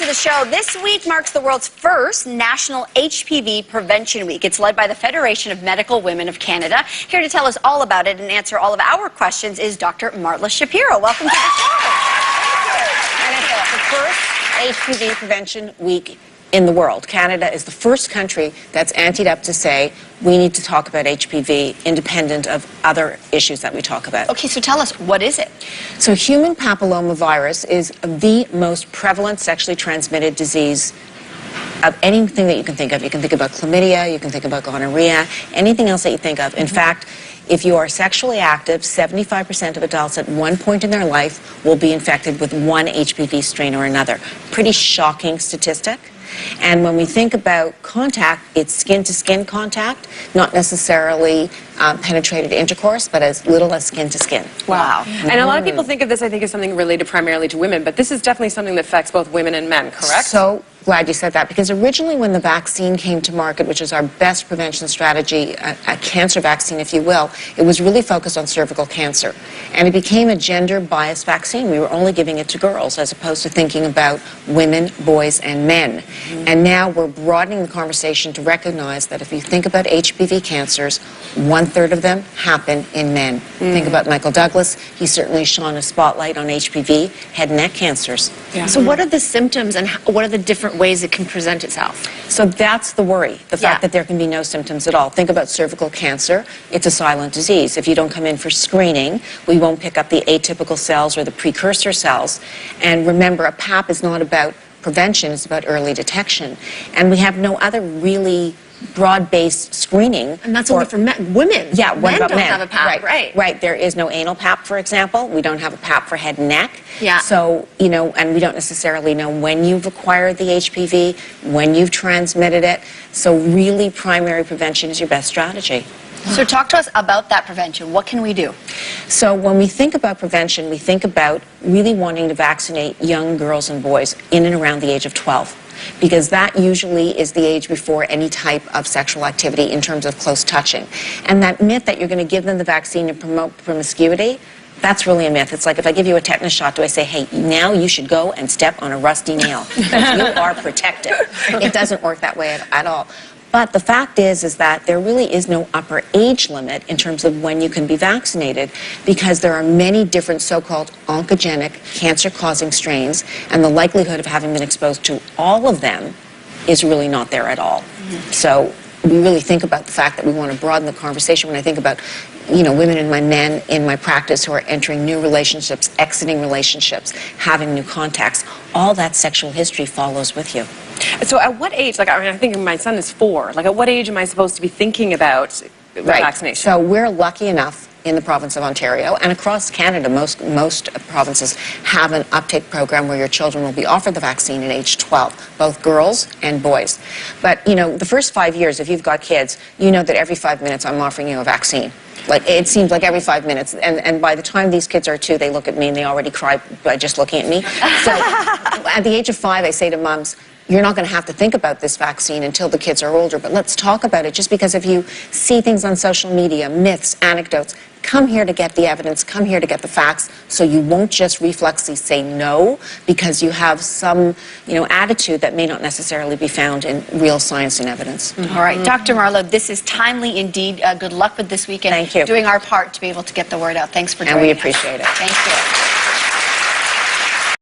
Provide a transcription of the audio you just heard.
the show. This week marks the world's first National HPV Prevention Week. It's led by the Federation of Medical Women of Canada. Here to tell us all about it and answer all of our questions is Dr. Marla Shapiro. Welcome to the show. And it's the first HPV Prevention Week in the world. Canada is the first country that's anteed up to say we need to talk about HPV independent of other issues that we talk about. Okay, so tell us, what is it? So human papillomavirus is the most prevalent sexually transmitted disease of anything that you can think of. You can think about chlamydia, you can think about gonorrhea, anything else that you think of. In fact, if you are sexually active, 75% of adults at one point in their life will be infected with one HPV strain or another. Pretty shocking statistic. And when we think about contact, it's skin-to-skin contact, not necessarily penetrated intercourse, but as little as skin-to-skin. Wow. And a lot of people think of this, I think, as something related primarily to women, but this is definitely something that affects both women and men, correct? So glad you said that, because originally when the vaccine came to market, which is our best prevention strategy, a cancer vaccine, if you will, it was really focused on cervical cancer. And it became a gender-biased vaccine. We were only giving it to girls, as opposed to thinking about women, boys, and men. And now we're broadening the conversation to recognize that if you think about HPV cancers, 1/3 of them happen in men. Think about Michael Douglas. He certainly shone a spotlight on HPV, head and neck cancers. Yeah. So what are the symptoms and what are the different ways it can present itself? So that's the worry, the fact that there can be no symptoms at all. Think about cervical cancer. It's a silent disease. If you don't come in for screening, we won't pick up the atypical cells or the precursor cells. And remember, a PAP is not about prevention, it's about early detection. And we have no other really broad-based screening. And that's only for men. Women. Yeah, what about men? men? Don't have a PAP, Right. There is no anal PAP, for example. We don't have a PAP for head and neck. Yeah. So, you know, and we don't necessarily know when you've acquired the HPV, when you've transmitted it. So really, primary prevention is your best strategy. So talk to us about that prevention. What can we do? So when we think about prevention, we think about really wanting to vaccinate young girls and boys in and around the age of 12. Because that usually is the age before any type of sexual activity in terms of close touching. And that myth that you're going to give them the vaccine to promote promiscuity, that's really a myth. It's like if I give you a tetanus shot, do I say, hey, now you should go and step on a rusty nail because you are protected. It doesn't work that way at all. But the fact is that there really is no upper age limit in terms of when you can be vaccinated, because there are many different so-called oncogenic cancer-causing strains, and the likelihood of having been exposed to all of them is really not there at all. So we really think about the fact that we want to broaden the conversation. When I think about, you know, women and my men in my practice who are entering new relationships, exiting relationships, having new contacts, all that sexual history follows with you. So at what age, like, I mean, I think my son is 4, like at what age am I supposed to be thinking about vaccination? So we're lucky enough in the province of Ontario and across Canada, most provinces have an uptake program where your children will be offered the vaccine at age 12, both girls and boys. But, you know, the first 5 years, if you've got kids, you know that every 5 minutes I'm offering you a vaccine. Like, it seems like every 5 minutes. And by the time these kids are 2, they look at me and they already cry by just looking at me. So at the age of 5, I say to moms, you're not going to have to think about this vaccine until the kids are older, but let's talk about it. Just because if you see things on social media, myths, anecdotes, come here to get the evidence, come here to get the facts, so you won't just reflexly say no because you have some, you know, attitude that may not necessarily be found in real science and evidence. All right, Dr. Marla, this is timely indeed. Good luck with this weekend. Thank you. Doing our part to be able to get the word out. Thanks for joining us. And we appreciate it. Thank you.